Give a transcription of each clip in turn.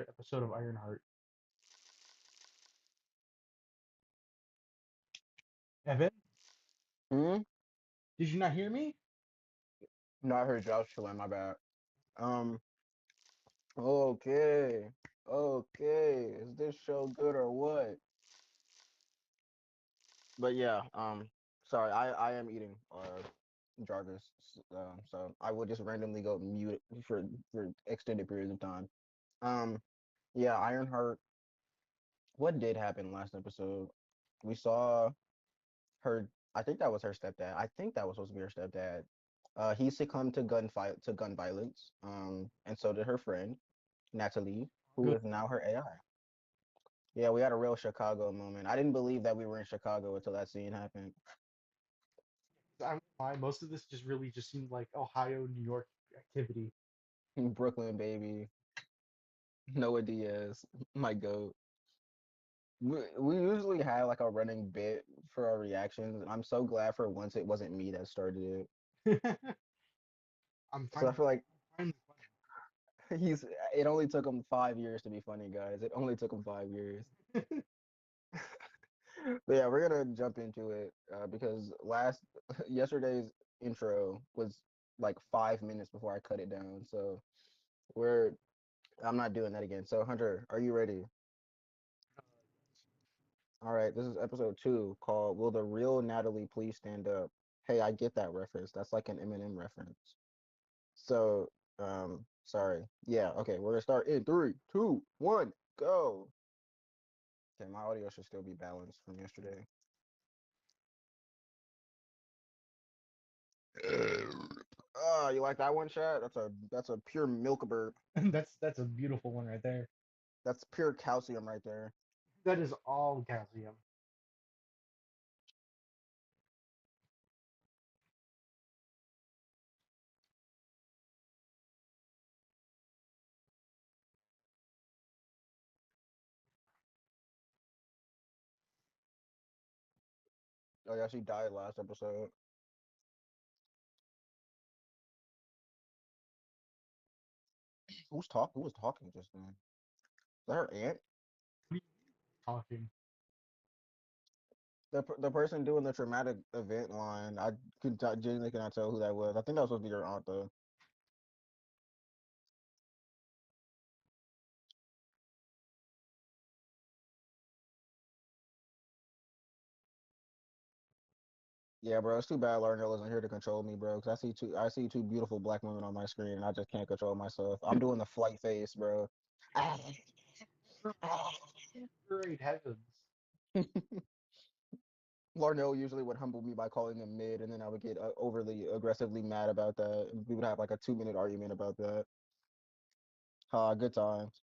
episode of Ironheart. Evan, Hmm? did you not hear me? No, I heard Joshua, my bad. Um, okay. Okay. Is this show good or what? But yeah, sorry, I am eating Jarvis. So I will just randomly go mute for extended periods of time. Um, yeah, Ironheart, what did happen last episode? We saw her, I think that was her stepdad. I think that was supposed to be her stepdad. He succumbed to gun violence. And so did her friend, Natalie, who Good. is now her AI. Yeah, we had a real Chicago moment. I didn't believe that we were in Chicago until that scene happened. I won't lie, most of this just really just seemed like Ohio, New York activity. Brooklyn, baby. Noah Diaz, my goat. We usually have like a running bit for our reactions, and I'm so glad for once it wasn't me that started it. I'm So I finally, feel like finally he's. It only took him 5 years to be funny, guys. It only took him 5 years. funny. But yeah, we're gonna jump into it because yesterday's intro was like 5 minutes before I cut it down. So we're I'm not doing that again. So Hunter, are you ready? All right, this is episode 2 called "Will the Real Natalie Please Stand Up?" Hey, I get that reference. That's like an Eminem reference. So sorry. Yeah, okay, we're gonna start in three, two, one, go. Okay, my audio should still be balanced from yesterday. You like that one, chat? That's a pure milk burp. That's a beautiful one right there. That's pure calcium right there. That is all calcium. Oh yeah, she died last episode. Who was talking just then? Is that her aunt? Talking. The person doing the traumatic event line. I genuinely cannot tell who that was. I think that was supposed to be your aunt though. Yeah, bro. It's too bad Larnell isn't here to control me, bro. Cause I see two beautiful black women on my screen, and I just can't control myself. I'm doing the flight face, bro. Great heavens. Larnell usually would humble me by calling him mid, and then I would get overly aggressively mad about that. And we would have like a 2 minute argument about that. Good times.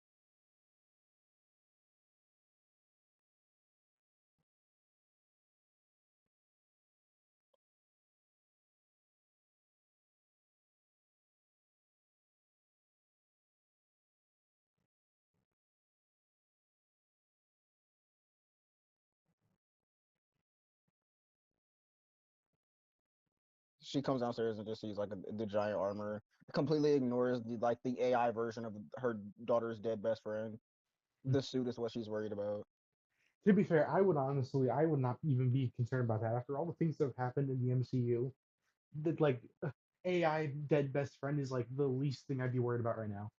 She comes downstairs and just sees like the giant armor. Completely ignores the AI version of her daughter's dead best friend. The suit is what she's worried about. To be fair, I would not even be concerned about that after all the things that have happened in the MCU. That like AI dead best friend is like the least thing I'd be worried about right now.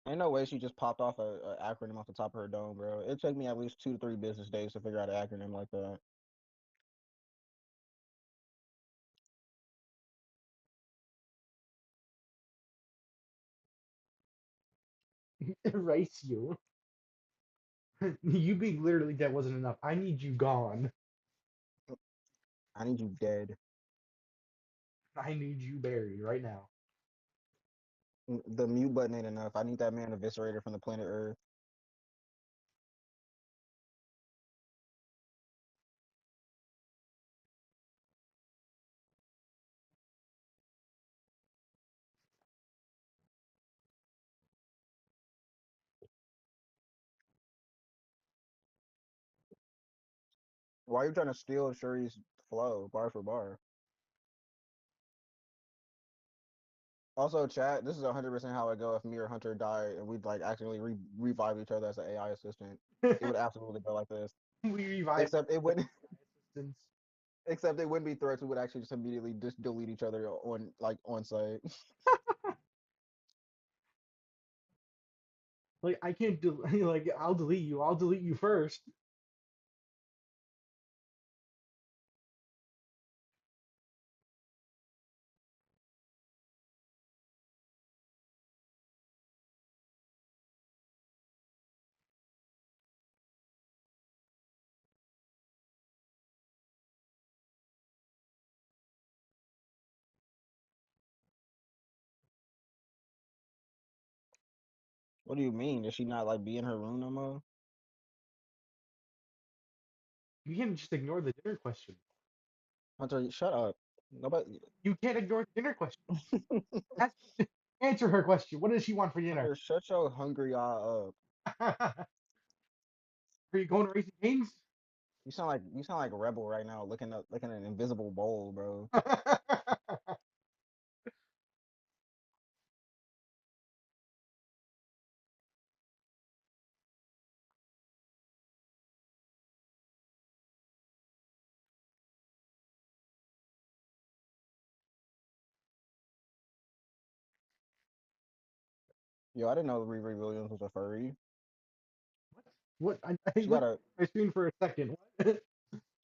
Ain't no way she just popped off a acronym off the top of her dome, bro. It took me at least 2 to 3 business days to figure out an acronym like that. Erase you. You being literally dead wasn't enough. I need you gone. I need you dead. I need you buried right now. The mute button ain't enough. I need that man eviscerated from the planet Earth. Why are you trying to steal Shuri's flow bar for bar? Also, chat, this is 100% how it go if me or Hunter die and we'd like accidentally revive each other as an AI assistant. It would absolutely go like this. We revive Except it wouldn't. assistants. Except it wouldn't be threats. We would actually just immediately just delete each other on like on site. Like I can't do like I'll delete you. I'll delete you first. What do you mean? Does she not like be in her room no more? You can't just ignore the dinner question. Hunter, shut up. Nobody. You can't ignore the dinner question. Ask, answer her question. What does she want for dinner? Hunter, shut your hungry eye up. Are you going to Raising Cane's? You sound like a rebel right now, looking at an invisible bowl, bro. Yo, I didn't know Riri Williams was a furry. What? I She got looked a at my screen for a second. What?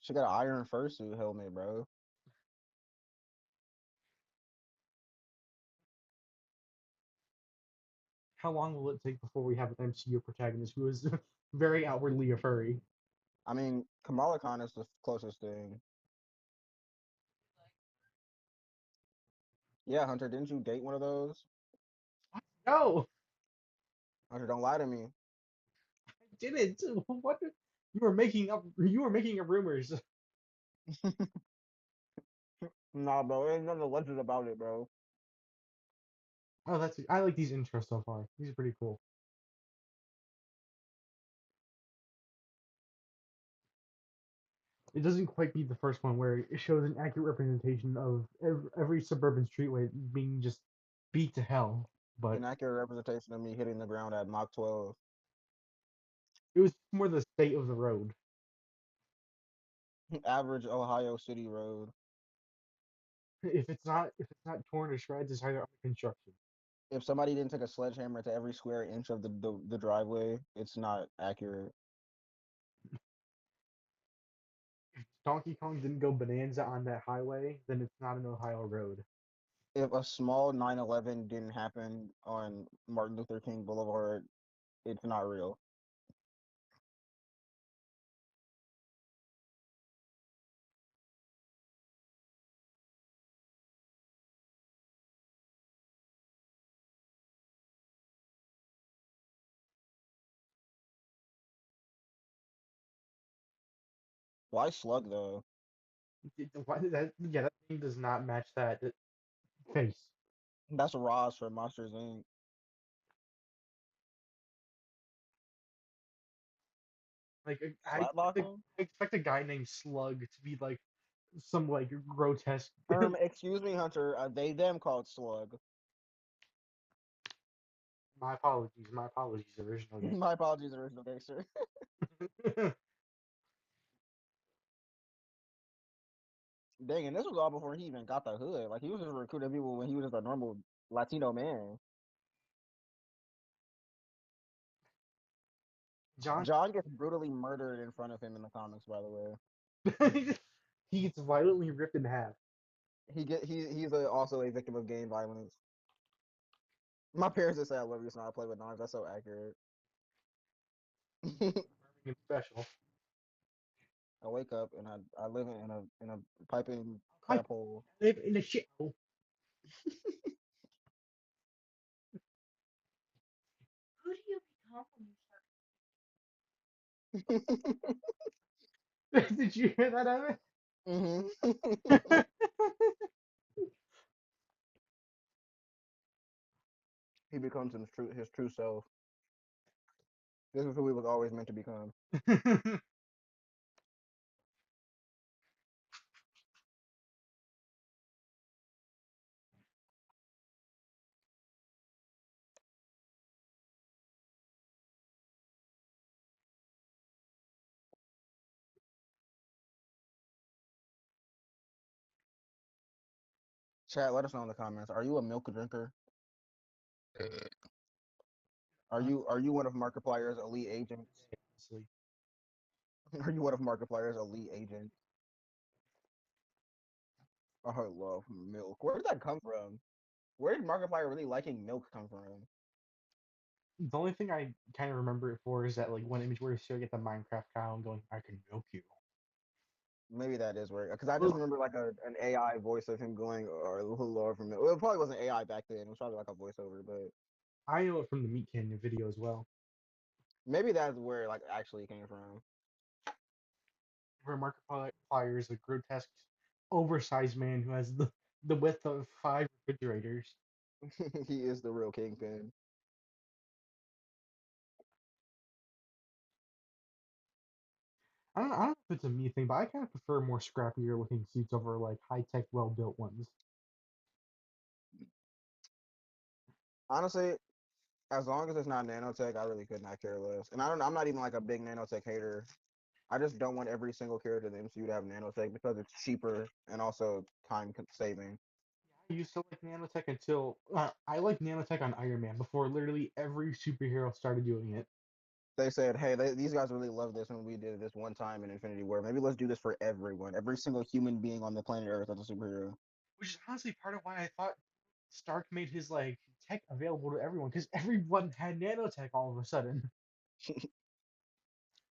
she got an iron fursuit helmet, bro. How long will it take before we have an MCU protagonist who is very outwardly a furry? I mean, Kamala Khan is the closest thing. Yeah, Hunter, didn't you date one of those? No, Hunter, don't lie to me. I didn't. What? You were making up. You were making up rumors. Nah, bro, ain't nothing alleged about it, bro. Oh, that's. I like these intros so far. These are pretty cool. It doesn't quite beat the first one where it shows an accurate representation of every suburban streetway being just beat to hell. But An accurate representation of me hitting the ground at Mach 12. it was more the state of the road. Average Ohio City road. If it's not torn to shreds, it's either under construction. If somebody didn't take a sledgehammer to every square inch of the driveway, it's not accurate. Donkey Kong didn't go bonanza on that highway, then it's not an Ohio road. If a small 9/11 didn't happen on Martin Luther King Boulevard, it's not real. Why Slug though? Why that thing does not match that face. That's Ross from Monsters Inc. Like Slapboxing? I expect a guy named Slug to be like some like grotesque. Excuse me, Hunter. They them called Slug. My apologies. My apologies. Original game. My apologies, original gangster. Dang, and this was all before he even got the hood. Like he was just recruiting people when he was just a normal Latino man. John, John gets brutally murdered in front of him in the comics, by the way. he gets violently ripped in half. Also a victim of gang violence. My parents just say I love you, so I play with knives. That's so accurate. It's special. I wake up and I live in a piping I crap hole. live in a shit. Who do you become when you Did you hear that, Evan? hmm He becomes his true self. This is who he was always meant to become. Chat, let us know in the comments. Are you a milk drinker? Uh, Are you one of Markiplier's elite agents? honestly. Are you one of Markiplier's elite agents? Oh, I love milk. Where did that come from? Where did Markiplier really liking milk come from? The only thing I kind of remember it for is that like one image where he's showing at the Minecraft cow and going, "I can milk you." Maybe that is where, because I just Well, remember like an AI voice of him going, or Lord from milk. Well, it probably wasn't AI back then. It was probably like a voiceover, but I know it from the Meat Canyon video as well, maybe that's where like actually came from. where Markiplier is a grotesque, oversized man who has the width of 5 refrigerators. He is the real kingpin. I don't know if it's a me thing, but I kind of prefer more scrappier looking suits over like high tech, well built ones. Honestly, as long as it's not nanotech, I really could not care less. And I don't, I'm not even like a big nanotech hater. I just don't want every single character in the MCU to have nanotech because it's cheaper and also saving. I used to like nanotech until I liked nanotech on Iron Man before literally every superhero started doing it. They said, hey, these guys really love this when we did this one time in Infinity War. Maybe let's do this for everyone, every single human being on the planet Earth as a superhero. Which is honestly part of why I thought Stark made his like tech available to everyone because everyone had nanotech all of a sudden.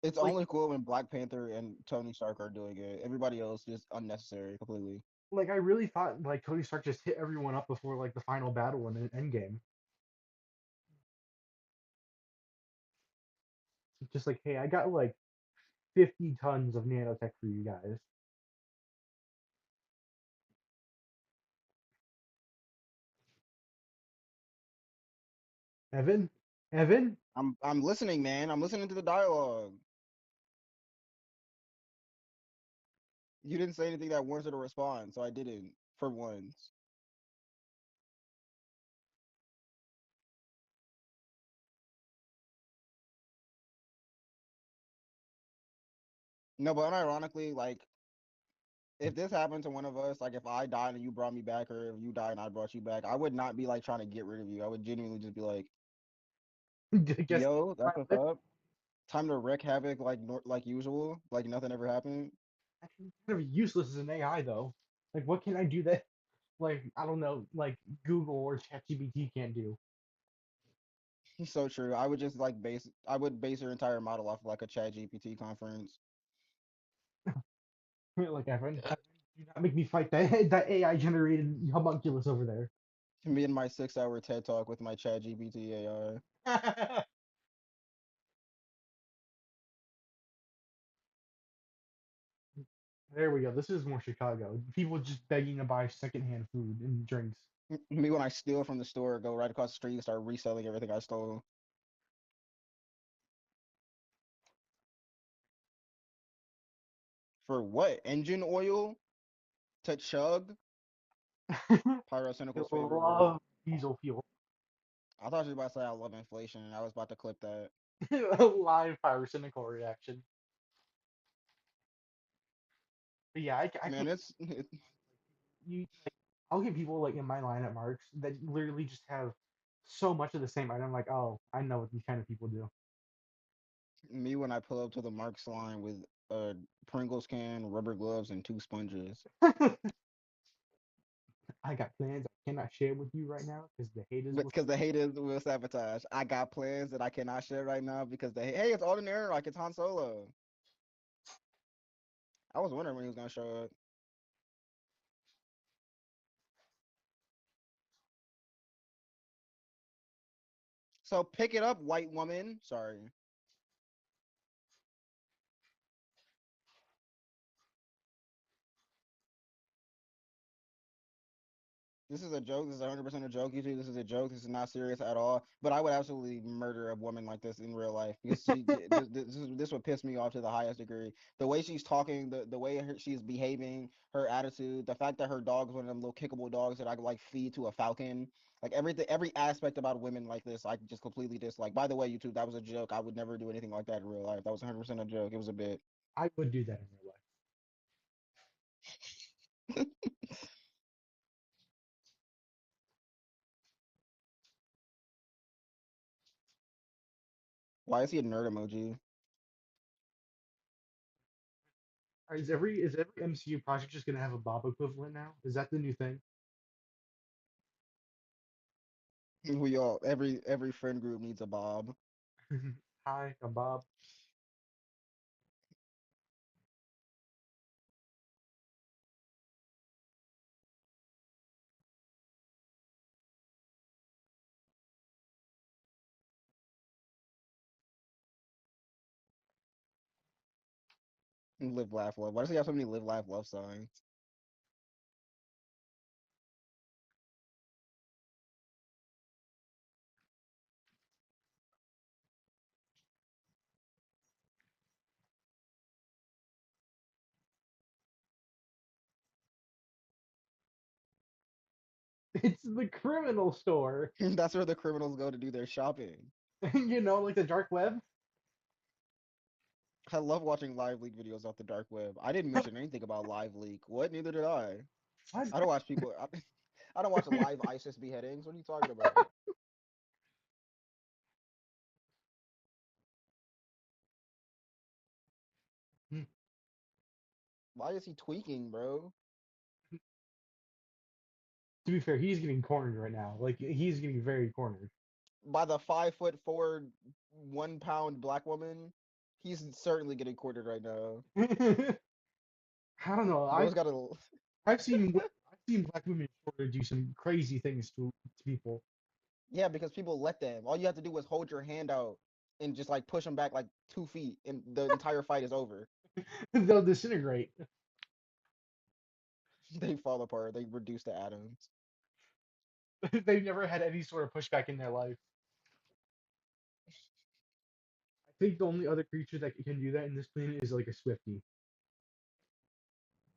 It's Like only cool when Black Panther and Tony Stark are doing it. Everybody else is unnecessary completely. I really thought like Tony Stark just hit everyone up before like the final battle in Endgame. Just like, hey, I got like 50 tons of nanotech for you guys. Evan, Evan, I'm listening, man. I'm listening to the dialogue. You didn't say anything that warranted a response, so I didn't for once. No, but unironically, like if this happened to one of us, like if I died and you brought me back, or if you died and I brought you back, I would not be like trying to get rid of you. I would genuinely just be like, guess "Yo, my that's what's life up. Time to wreak havoc like like usual, like nothing ever happened." actually kind of useless as an AI though. Like, what can I do that like I don't know, like Google or ChatGPT can't do? So true. I would just like I would base your entire model off of like a Chat GPT conference. Like Evan, do not make me fight that AI generated homunculus over there. Me and my 6 hour TED talk with my Chat GPT AI. There we go. This is more Chicago. People just begging to buy secondhand food and drinks. Me when I steal from the store, go right across the street and start reselling everything I stole. For what? Engine oil to chug? I Pyrocynical's favorite word. love diesel fuel. I thought you were about to say I love inflation, and I was about to clip that. A live pyrocynical reaction. But yeah, I Man, can't it's you like I'll get people like in my line at Marks that literally just have so much of the same item. Like, oh, I know what these kind of people do. me when I pull up to the Marks line with a Pringles can, rubber gloves, and 2 sponges. I got plans I cannot share with you right now because the haters will. Because the haters will sabotage. I got plans that I cannot share right now because hey, it's ordinary, like it's Han Solo. I was wondering when he was gonna show up. So pick it up, white woman. Sorry. This is a joke. This is 100% a joke. YouTube, this is a joke. This is not serious at all. But I would absolutely murder a woman like this in real life because this would piss me off to the highest degree. The way she's talking, the way she's behaving, her attitude, the fact that her dog is one of them little kickable dogs that I could like feed to a falcon. Like everything, every aspect about women like this, I just completely dislike. By the way, YouTube, that was a joke. I would never do anything like that in real life. That was 100% a joke. It was a bit. I would do that in real life. Why is he a nerd emoji? Is every MCU project just gonna have a Bob equivalent now? Is that the new thing? We all every friend group needs a Bob. Hi, I'm Bob. Live, laugh, love. Why does he have so many live, laugh, love signs? It's the criminal store. That's where the criminals go to do their shopping. Like the dark web. I love watching live leak videos off the dark web. I didn't mention anything about live leak. What? Neither did I. What? I don't watch people. I don't watch live ISIS beheadings. What are you talking about? Why is he tweaking, bro? To be fair, he's getting cornered right now. Like he's getting very cornered. By the 5'4", 1 pound black woman, he's certainly getting courted right now. I don't know. Bro's got a I've seen black women do some crazy things to people. yeah, because people let them. All you have to do is hold your hand out and just like push them back like 2 feet, and the entire fight is over. They'll disintegrate. They fall apart. They reduce to atoms. They've never had any sort of pushback in their life. I think the only other creature that can do that in this planet is like a Swiftie.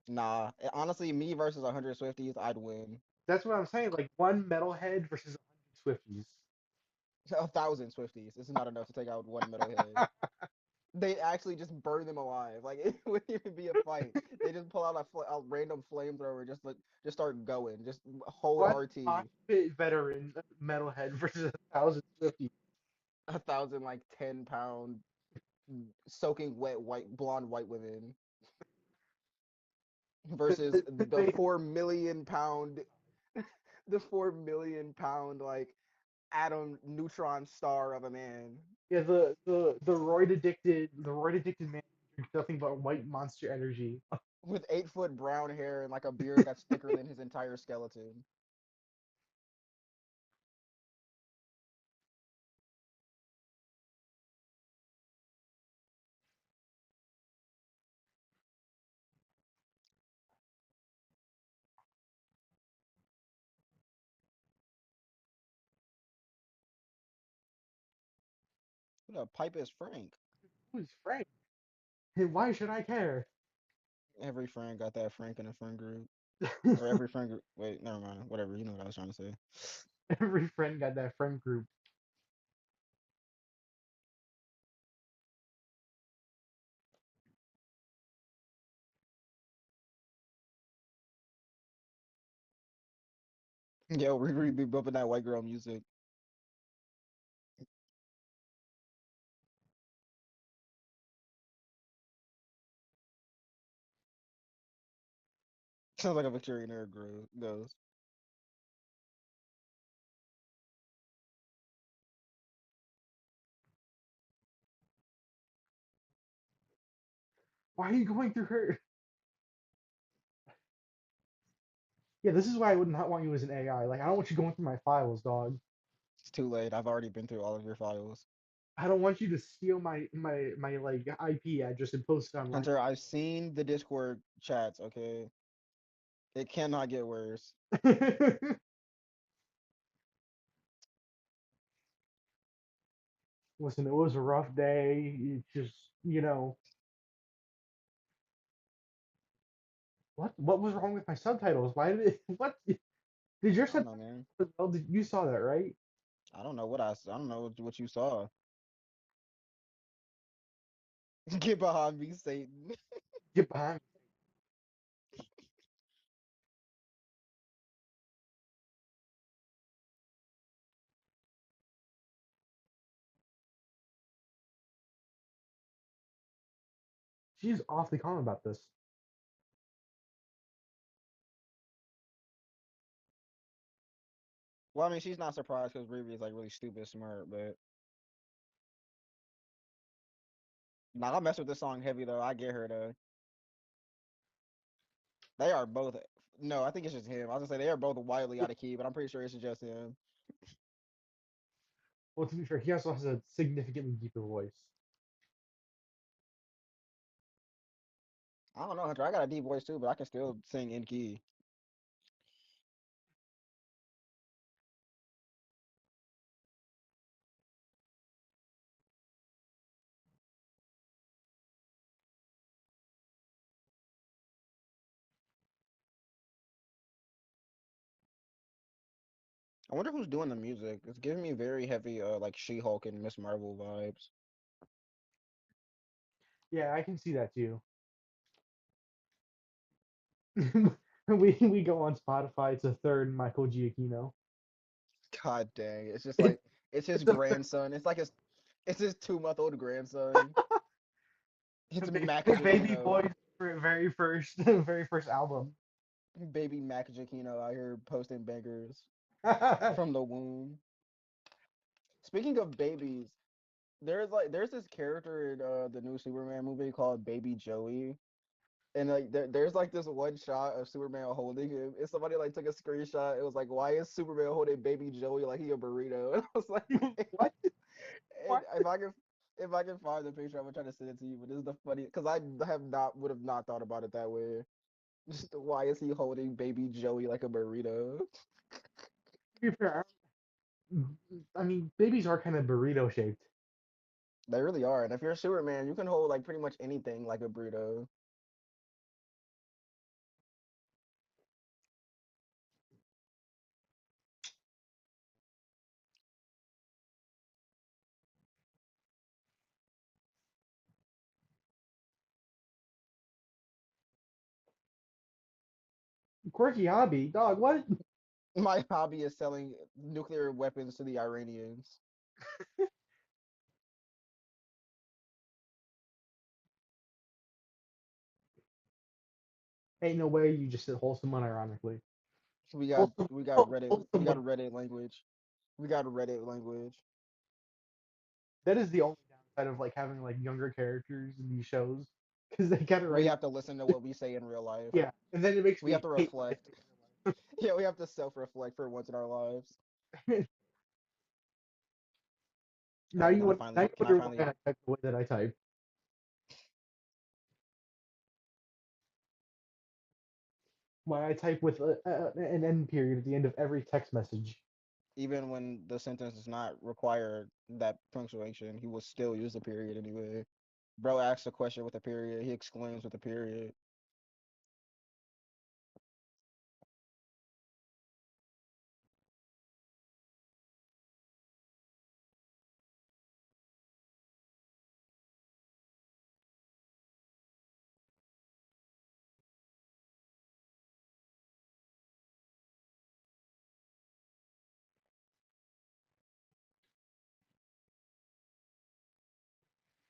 Nah, honestly, me versus 100 Swifties, I'd win. That's what I'm saying. Like one metalhead versus 100 Swifties. 1,000 Swifties. This is not enough to take out one metalhead. They actually just burn them alive. Like it wouldn't even be a fight. They just pull out a random flamethrower, just start going. Just hold One RT. moshpit veteran metalhead versus 1,000 Swifties. 1,000 like 10 pound soaking wet white blonde white women versus the They, 4 million pound the 4 million pound like atom neutron star of a man yeah, the roid addicted man drinks nothing but white monster energy. with 8 foot brown hair and like a beard that's thicker than his entire skeleton. Who the pipe is Frank? Who's Frank? And why should I care? Every friend got that Frank in a friend group. Or every friend group. Wait, never mind. Whatever. You know what I was trying to say. Every friend got that friend group. Yo, Riri be bumping that white girl music. Sounds like a Victorian era goes. Why are you going through her? Yeah, this is why I would not want you as an AI. Like, I don't want you going through my files, dog. It's too late. I've already been through all of your files. I don't want you to steal my like IP address and post it online. Hunter, I've seen the Discord chats, okay? It cannot get worse. Listen, it was a rough day. It's just, what was wrong with my subtitles? Why did it what did your I don't subtitles know, man. as well? Did you saw that, right? I don't know I don't know what you saw. Get behind me, Satan. Get behind She's awfully calm about this. Well, I mean, she's not surprised because Riri is like really stupid smart, but nah, I mess with this song heavy though. I get her though. They are both. No, I think it's just him. I was gonna say they are both wildly out of key, but I'm pretty sure it's just him. Well, to be fair, he also has a significantly deeper voice. I don't know, Hunter. I got a deep voice too, but I can still sing in key. I wonder who's doing the music. It's giving me very heavy, like She-Hulk and Miss Marvel vibes. Yeah, I can see that too. we go on Spotify. It's a third Michael Giacchino. God dang, it's just It's like it's his it's a third grandson. It's like it's his 2-month-old grandson. It's Mac baby Giacchino, boy's very first very first album. baby Mac Giacchino out here posting bangers from the womb. Speaking of babies, there's this character in the new Superman movie called Baby Joey. And like there's like this one shot of Superman holding him. And somebody like took a screenshot. It was like, why is Superman holding baby Joey like he a burrito? And I was like, What? and What? if I can find the picture, I'm gonna try to send it to you. But this is the funny because I would have not thought about it that way. Just why is he holding baby Joey like a burrito? To be fair, I mean, babies are kind of burrito shaped. They really are. And if you're Superman, you can hold like pretty much anything like a burrito. Quirky hobby, dog. What? My hobby is selling nuclear weapons to the Iranians. Ain't no way you just said wholesome unironically. We got Wholesome, we got Reddit we wholesome got one. a Reddit language. We got a Reddit language. That is the only downside of like having like younger characters in these shows because they gotta We write. have to listen to what we say in real life. Yeah, and then it makes We have me to hate what I reflect. say Yeah, we have to self-reflect for once in our lives. in real life. All right, can I Now finally you can I wonder why finally I type the way that I type. Why I type with an end period at the end of every text message. even when the sentence does not require that punctuation, he will still use the period anyway. Bro asks a question with a period, he exclaims with a period.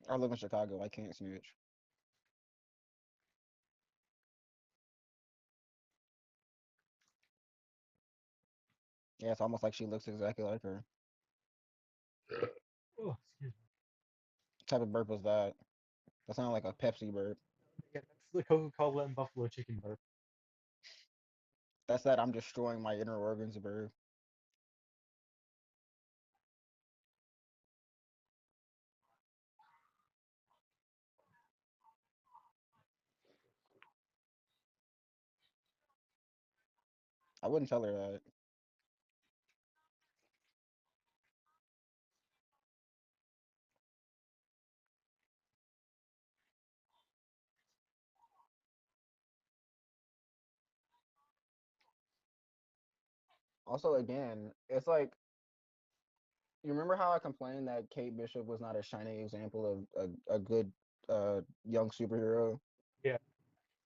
I live in Chicago, I can't snitch. Yeah, it's almost like she looks exactly like her. Oh, excuse What type of burp was that? That sounded like a Pepsi burp. me. Yeah, that's the Coca-Cola and buffalo chicken burp. That's that I'm destroying my inner organs burp. I wouldn't tell her that. Also, again, it's like you remember how I complained that Kate Bishop was not a shining example of a good young superhero? Yeah,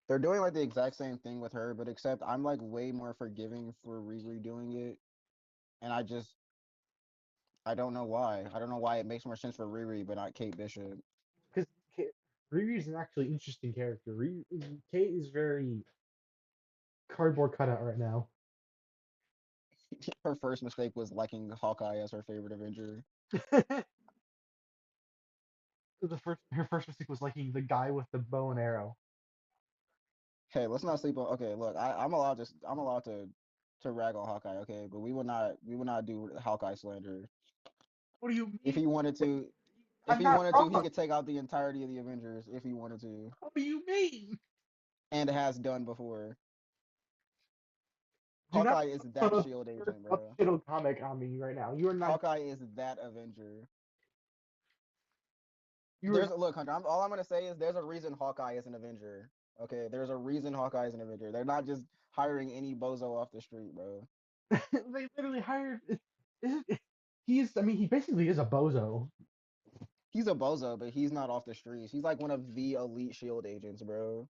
They're doing like the exact same thing with her, but except I'm like way more forgiving for Riri doing it, and I don't know why. I don't know why it makes more sense for Riri but not Kate Bishop. because Riri is an actually interesting character. Kate is very cardboard cutout right now. Her first mistake was liking Hawkeye as her favorite Avenger. Her first mistake was liking the guy with the bow and arrow. Hey, let's not sleep on. Okay, look, I'm allowed to rag on Hawkeye. Okay, but we will not do Hawkeye slander. What do you If mean? he wanted to, if I'm he not wanted to, he wrong. could take out the entirety of the Avengers if he wanted to, What do you mean? and has done before. Do not Hawkeye is put that a Shield weird agent, bro. upshittle comic on me right now. You are not. Hawkeye is that Avenger. You are There's not. look, Hunter. All I'm gonna say is there's a reason Hawkeye is an Avenger. Okay, there's a reason Hawkeye is an Avenger. They're not just hiring any bozo off the street, bro. They literally hired. He's. I mean, he basically is a bozo. He's a bozo, but he's not off the streets. He's like one of the elite Shield agents, bro.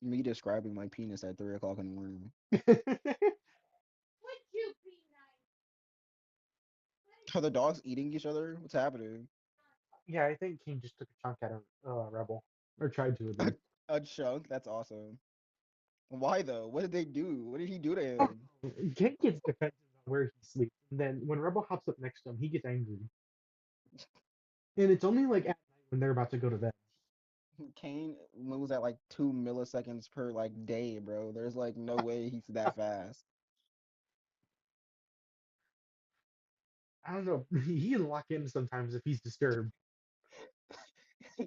Me describing my penis at 3 o'clock in the morning. Would you be nice? Are the dogs eating each other? What's happening? Yeah, I think King just took a chunk out of Rebel, or tried to at A, least. a chunk? That's awesome. Why though? What did they do? What did he do to Oh, him? King gets defensive on where he sleeps, and then when Rebel hops up next to him, he gets angry. And it's only like at night when they're about to go to bed. Kane moves at like 2 milliseconds per like day, bro. There's like no way he's that fast. I don't know. He can lock in sometimes if he's disturbed.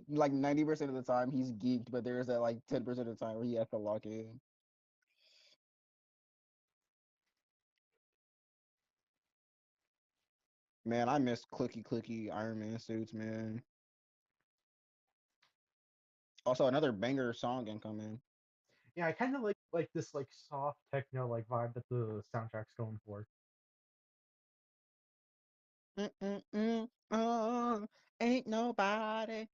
Like 90% of the time he's geeked, but there's that like 10% of the time where he has to lock in. Man, I miss clicky Iron Man suits, man. Also, another banger song incoming. Yeah, I kind of like this like soft techno like vibe that the soundtrack's going for. Oh, ain't nobody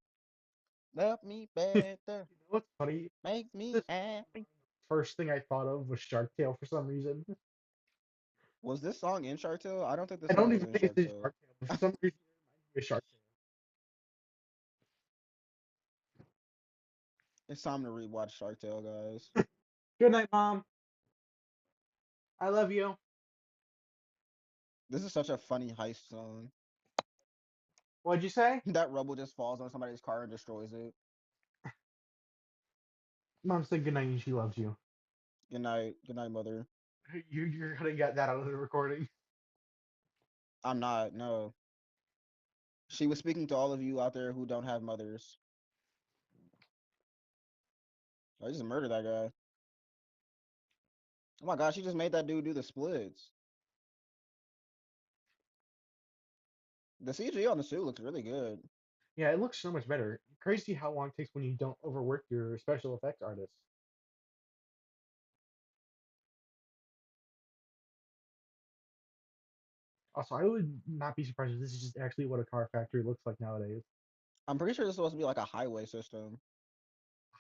love me You better, know what's funny? makes me This happy. first thing I thought of was Shark Tale for some reason. Was this song in Shark Tale? I don't think this I don't song was even in think it's Shark in Tale. Shark Tale, but for some reason it reminded me of Shark It's time to rewatch Shark Tale, guys. Tale. Good night, Mom. I love you. This is such a funny heist song. What'd you say? That rubble just falls on somebody's car and destroys it. Mom said good night and she loves you. Good night, mother. You're gonna get that out of the recording. I'm not, no. She was speaking to all of you out there who don't have mothers. I just murdered that guy. Oh my gosh, she just made that dude do the splits. The CG on the suit looks really good. Yeah, it looks so much better. Crazy how long it takes when you don't overwork your special effects artists. Also, I would not be surprised if this is just actually what a car factory looks like nowadays. I'm pretty sure this is supposed to be like a highway system,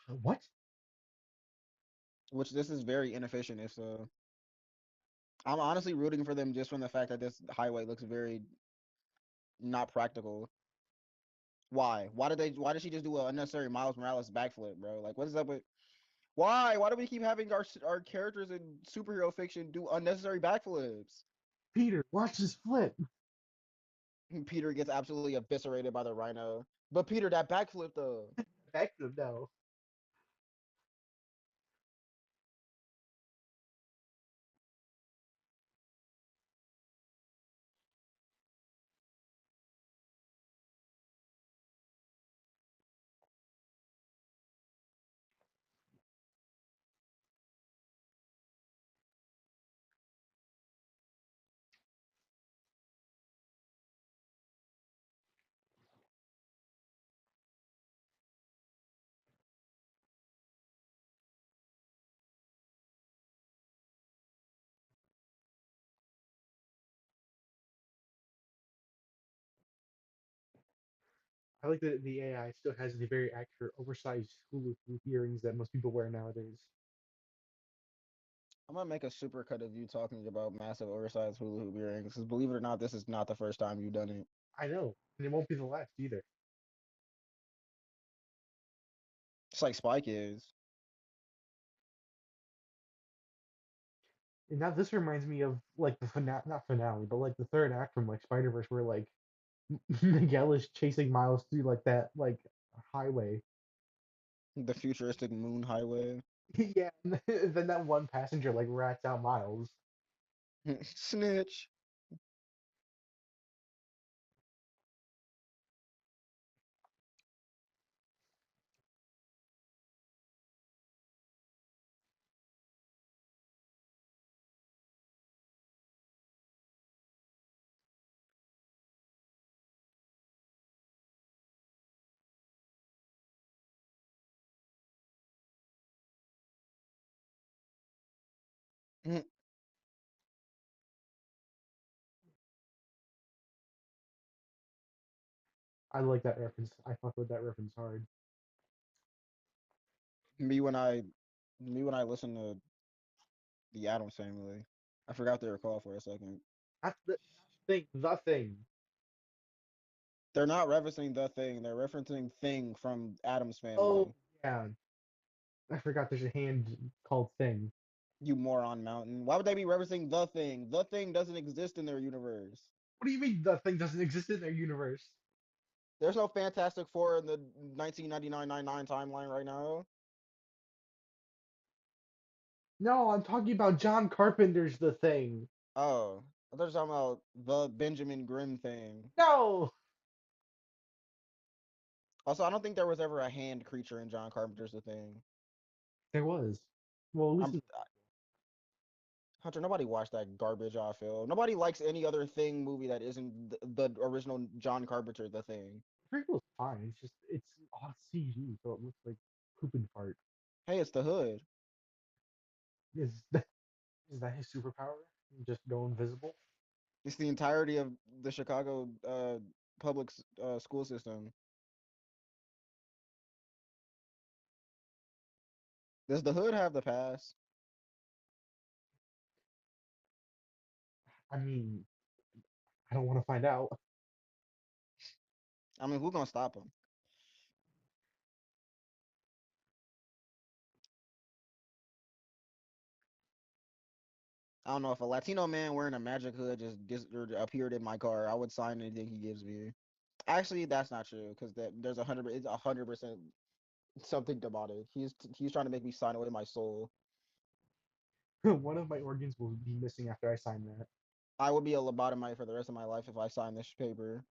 What? which this is very inefficient if so. I'm honestly rooting for them just from the fact that this highway looks very not practical. Why? Why did she just do an unnecessary Miles Morales backflip, bro? Like what is up with why? Why do we keep having our characters in superhero fiction do unnecessary backflips? Peter, watch this flip. Peter gets absolutely eviscerated by the rhino. But Peter, that backflip though. Back to no. I like that the AI still has the very accurate, oversized hula hoop earrings that most people wear nowadays. I'm gonna make a super cut of you talking about massive oversized hula hoop earrings. Because believe it or not, this is not the first time you've done it. I know, and it won't be the last either. It's like Spike is. And now this reminds me of like the finale, not finale, but like the third act from like Spider Verse, where like Miguel is chasing Miles through like that like highway. The futuristic moon highway. Yeah, and then that one passenger like rats out Miles. Snitch. I like that reference. I fuck with that reference hard. me when I me when I listen to the Addams Family. I forgot they were called for a second. That's the thing. The thing. They're not referencing the thing. They're referencing thing from Addams Oh Family. yeah, I forgot there's a hand called Thing. You moron mountain. Why would they be referencing the thing? The thing doesn't exist in their universe. What do you mean the thing doesn't exist in their universe? There's no Fantastic Four in the 1999 timeline right now. No, I'm talking about John Carpenter's The Thing. Oh, I thought you were talking about the Benjamin Grimm thing. No, Also, I don't think there was ever a hand creature in John Carpenter's The Thing. there was. Well, at least I'm Hunter. Nobody watched that garbage I film. Nobody likes any other Thing movie that isn't the original John Carpenter The Thing. the prequel's fine. It's just it's on CG, so it looks like poop and fart. Hey, it's the hood. Is that is that his superpower? Just go invisible? It's the entirety of the Chicago public school system. Does the hood have the pass? I mean, I don't want to find out. I mean, who's gonna stop him? I don't know if a Latino man wearing a magic hood or appeared in my car, I would sign anything he gives me. Actually, that's not true because there's 100. It's 100% something demonic. He's trying to make me sign away my soul. One of my organs will be missing after I sign that. I would be a lobotomite for the rest of my life if I signed this paper.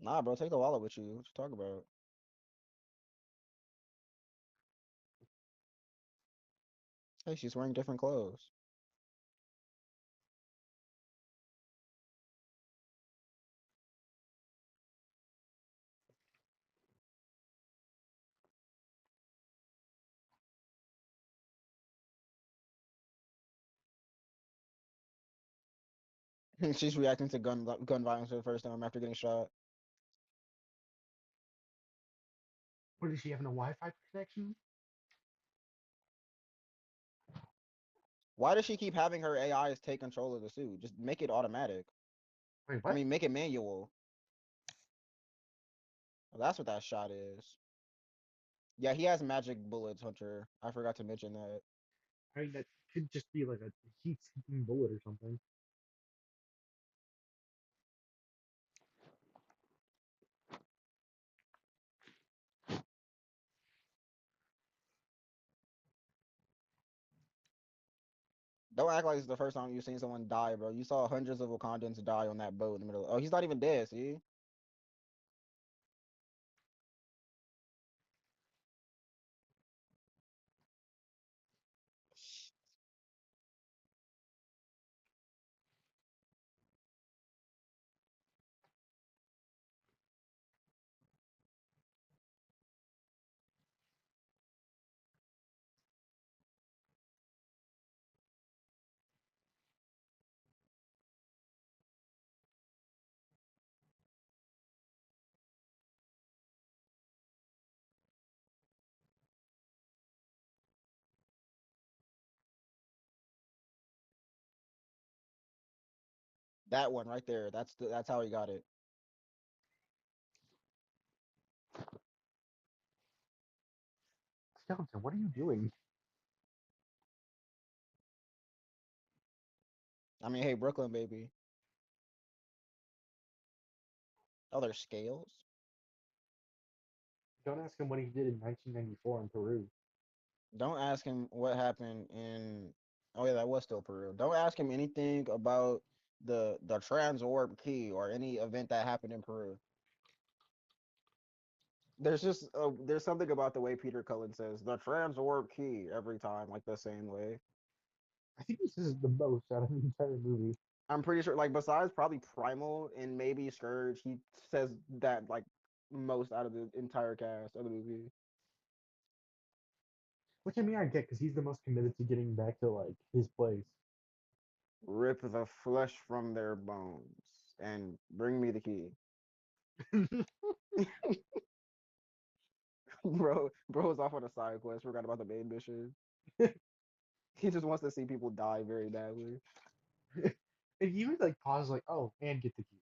Nah, bro, take the wallet with you. What you talking about? Hey, she's wearing different clothes. She's reacting to gun violence for the first time after getting shot. What is she having a Wi-Fi connection? Why does she keep having her AIs take control of the suit? Just make it automatic. Wait, I what? mean, make it manual. Well, that's what that shot is. Yeah, he has magic bullets, Hunter. I forgot to mention that. I mean, that could just be like a heat-seeking bullet or something. Don't act like it's the first time you've seen someone die, bro. You saw hundreds of Wakandans die on that boat in the middle. Oh, he's not even dead, see? That one right there. That's how he got it. Skeleton, what are you doing? I mean, hey, Brooklyn, baby. Oh, there's scales. Don't ask him what he did in 1994 in Peru. Don't ask him what happened in. Oh yeah, that was still Peru. Don't ask him anything about the Transorb Key or any event that happened in Peru. There's something about the way Peter Cullen says the Transorb Key every time, like the same way. I think this is the most out of the entire movie. I'm pretty sure, like besides probably Primal and maybe Scourge, he says that like most out of the entire cast of the movie. Which I mean, I get because he's the most committed to getting back to like his place. Rip the flesh from their bones and bring me the key. Bro's off on a side quest. Forgot about the main mission. He just wants to see people die very badly. And he would like pause, like, "Oh, and get the key."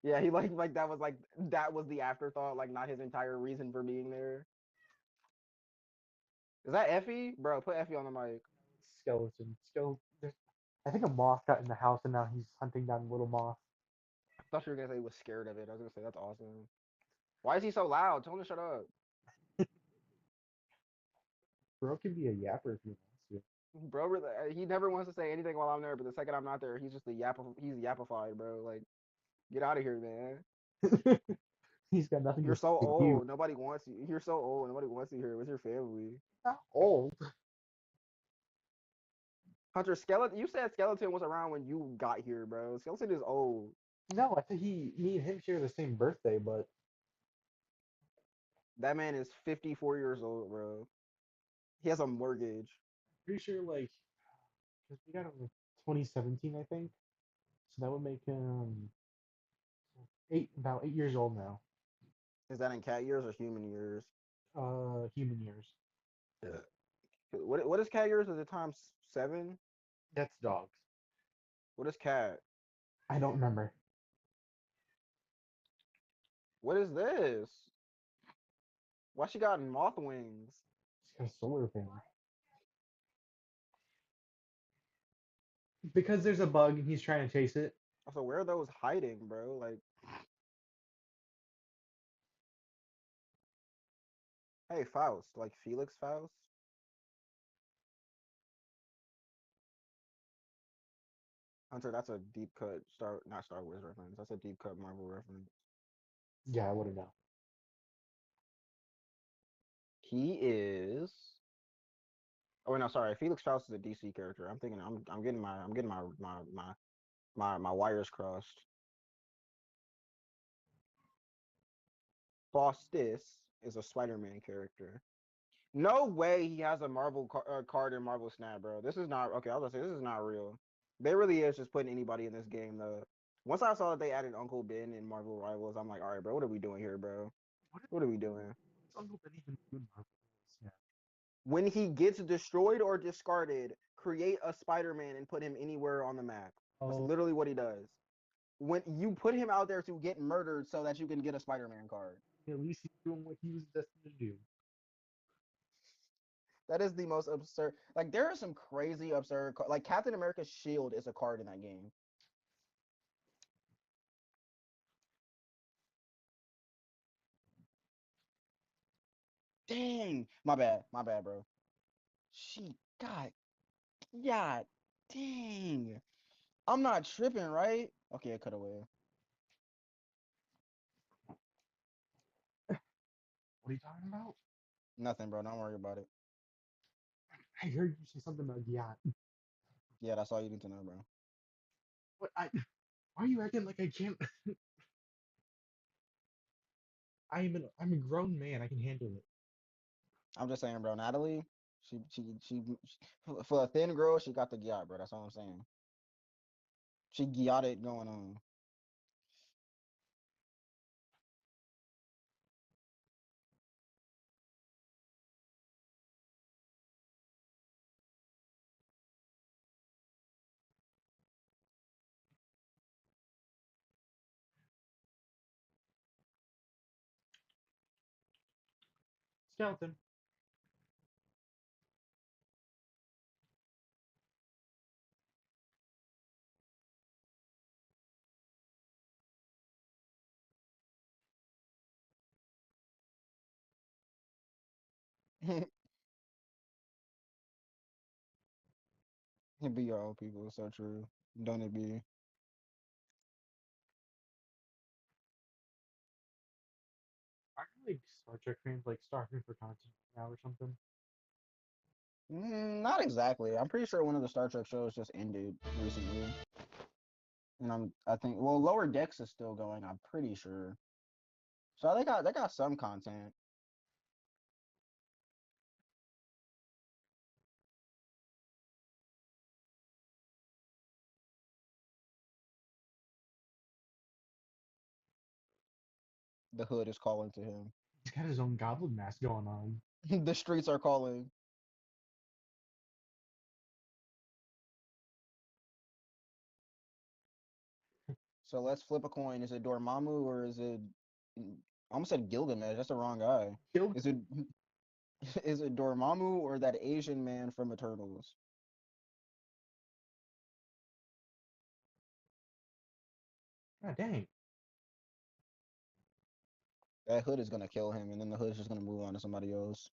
Yeah, he like that was the afterthought, like not his entire reason for being there. Is that Effie? Bro, put Effie on the mic. Skeleton, skeleton. I think a moth got in the house, and now he's hunting down little moth. I thought you were gonna say he was scared of it. I was gonna say that's awesome. Why is he so loud? Tell him to shut up. Bro can be a yapper if he wants Bro, he never wants to say anything while I'm there, but the second I'm not there, he's just he's yappified, bro. Like, get out of here, man. to. He's got nothing to You're say so to you. old. Nobody wants you. You're so old. Nobody wants you here. Where's your family? Not old. Hunter Skeleton. You said Skeleton was around when you got here, bro. Skeleton is old. No, I think me and him share the same birthday, but That man is 54 years old, bro. He has a mortgage. pretty sure like 'cause we got him in 2017, I think. So that would make him about 8 years old now. Is that in cat years or human years? Human years. Yeah. What is cat years? Is it times 7? That's dogs. What is cat? I don't remember. What is this? Why she got moth wings? He's got a solar panel. Because there's a bug and he's trying to chase it. Also, where are those hiding, bro? Like, hey, Faust, like Felix Faust. Hunter, that's a deep cut not Star Wars reference. That's a deep cut Marvel reference. Yeah, I wouldn't know. He is. Oh no, sorry. Felix Faust is a DC character. I'm thinking. I'm getting my wires crossed. Faustus is a Spider-Man character. No way he has a card in Marvel Snap, bro. This is not okay. I was gonna say this is not real. They really is just putting anybody in this game though. Once I saw that they added Uncle Ben in Marvel Rivals, I'm like, all right, bro, what are we doing here, bro? What What are we doing? is Uncle Ben even doing? Yeah. When he gets destroyed or discarded, create a Spider-Man and put him anywhere on the map. That's Oh, literally what he does. When you put him out there to get murdered so that you can get a Spider-Man card. at least he's doing what he was destined to do. That is the most absurd. Like there are some crazy absurd. Like Captain America's shield is a card in that game. Dang, my bad, bro. She got, God, dang. I'm not tripping, right? Okay, cut away. What are you talking about? Nothing, bro. Don't worry about it. I heard you say something about yacht. Yeah, that's all you need to know, bro. What? Why are you acting like I can't? I'm a grown man. I can handle it. I'm just saying, bro. Natalie, for a thin girl, she got the gyat, bro. That's all I'm saying. She got it going on. Skeleton. It be y'all people, so true. Don't it be? Are you like Star Trek fans like starving for content now or something? Not exactly. I'm pretty sure one of the Star Trek shows just ended recently, and I think well, Lower Decks is still going. I'm pretty sure. So they got some content. The hood is calling to him. He's got his own goblin mask going on. The streets are calling. So let's flip a coin. Is it Dormammu or is it? I almost said Gilgamesh. That's the wrong guy. Kill. Is it is it Dormammu or that Asian man from Eternals? God dang. That hood is gonna kill him, and then the hood's just gonna move on to somebody else.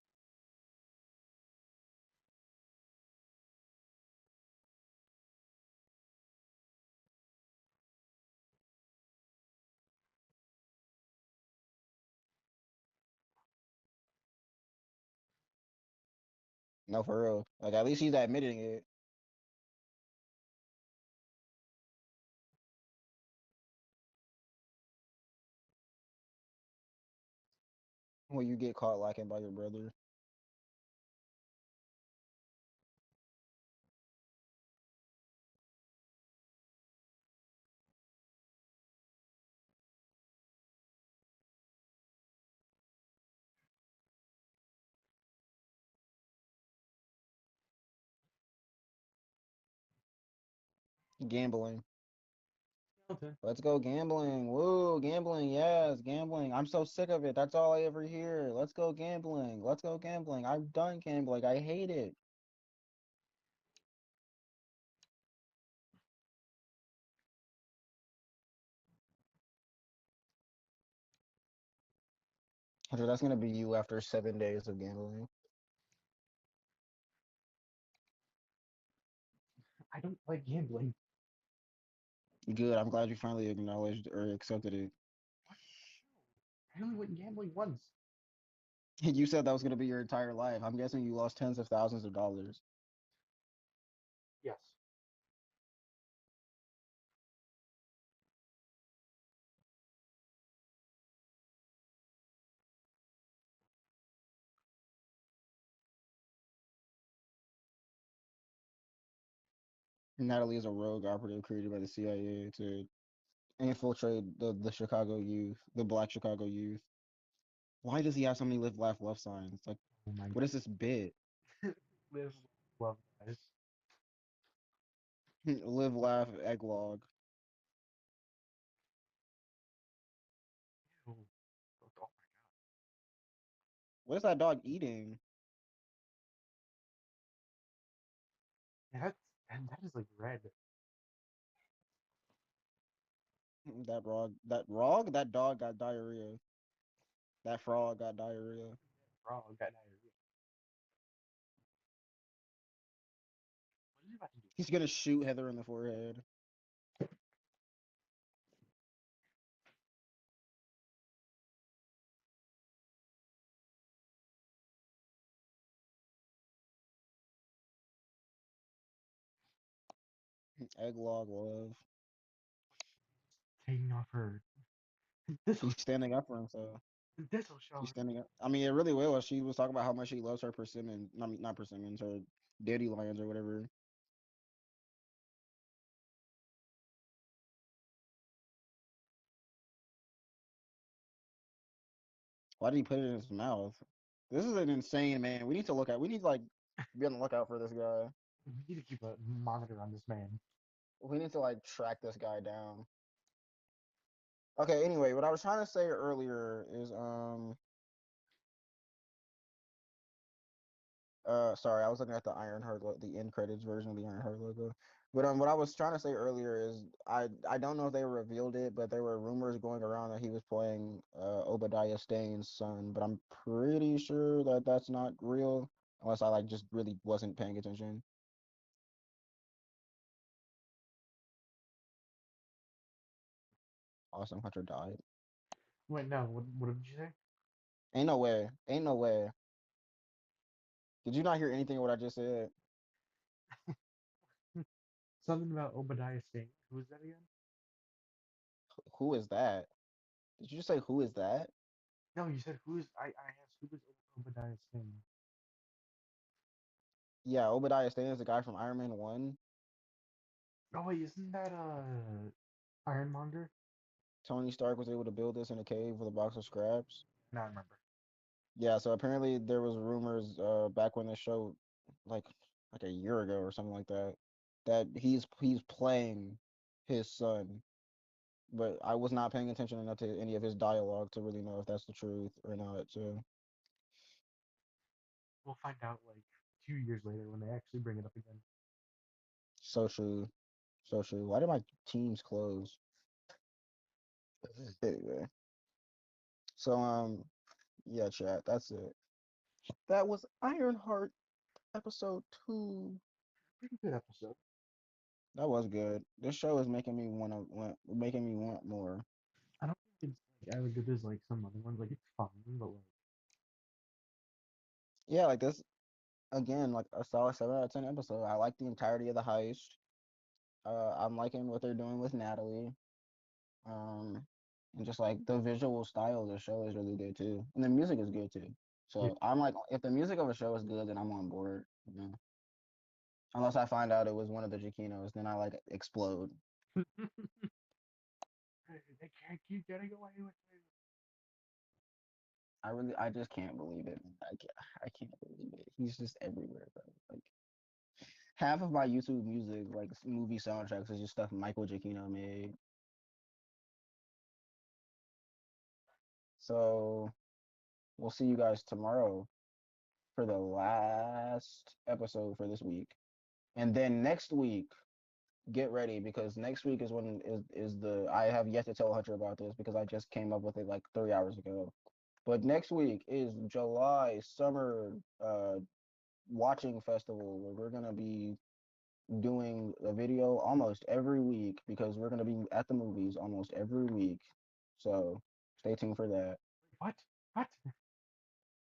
No, for real. Like at least he's admitting it. When you get caught lacking by your brother. Gambling. Skeleton. Let's go gambling. Woo, gambling. Yes, gambling. I'm so sick of it. That's all I ever hear. Let's go gambling. Let's go gambling. I'm done gambling. I hate it. Hunter, that's gonna be you after 7 days of gambling. I don't like gambling. Good. I'm glad you finally acknowledged or accepted it. What show? I only went gambling once. You said that was gonna be your entire life. I'm guessing you lost tens of thousands of dollars. Yes. Natalie is a rogue operative created by the CIA to infiltrate the Chicago youth, the black Chicago youth. Why does he have so many live, laugh, love signs? Like, Oh my what is this bit? live love guys. Live, laugh, egglog. Ew. Oh, What is that dog eating? that's that is like red. That dog got diarrhea. That frog got diarrhea. Frog got diarrhea. What is he about to do? He's gonna shoot Heather in the forehead. Egglog love. Taking off her. This will She's standing up for himself. this will show She's her. standing up. I mean, it really will. She was talking about how much she loves her persimmon. I mean, not persimmons, her dandelions or whatever. Why did he put it in his mouth? This is an insane man. We need to look at. We need to like be on the lookout for this guy. We need to keep a monitor on this man. We need to like track this guy down. Okay. Anyway, what I was trying to say earlier is Sorry, I was looking at the Ironheart, the end credits version of the Ironheart logo. But what I was trying to say earlier is I don't know if they revealed it, but there were rumors going around that he was playing Obadiah Stane's son, but I'm pretty sure that that's not real, unless I like just really wasn't paying attention. Awesome Hunter died. Wait, no. What did you say? Ain't no way. Ain't no way. Did you not hear anything of what I just said? Something about Obadiah Stane. Who is that again? Who is that? Did you just say who is that? No, you said who is. I asked who is Obadiah Stane. Yeah, Obadiah Stane is the guy from Iron Man 1. Oh wait, isn't that Ironmonger? Tony Stark was able to build this in a cave with a box of scraps. No, I remember. Yeah, so apparently there was rumors back when the show like like a year ago or something like that that he's playing his son. But I was not paying attention enough to any of his dialogue to really know if that's the truth or not. So We'll find out like 2 years later when they actually bring it up again. so true. So true. Why did my teams close? Anyway. So yeah, chat, that's it. That was Ironheart episode 2. Pretty good episode. That was good. This show is making me want more. I don't think it's like as good as like some other ones. Like it's fine, but like Yeah, like this again, like a solid 7 out of 10 episode. I like the entirety of the heist. I'm liking what they're doing with Natalie. Um, and just like the visual style of the show is really good too, and the music is good too. yeah. So I'm like, if the music of a show is good, then I'm on board. You know, unless I find out it was one of the Jaquinos, then I like explode. They can't keep getting away with it. I just can't believe it. I can't believe it. He's just everywhere, bro. Like half of my YouTube music, like movie soundtracks, is just stuff Michael Giacchino made. So we'll see you guys tomorrow for the last episode for this week. And then next week, get ready because next week is when is the I have yet to tell Hunter about this because I just came up with it like 3 hours ago. But next week is July summer watching festival where we're gonna be doing a video almost every week because we're gonna be at the movies almost every week. So stay tuned for that. What? What?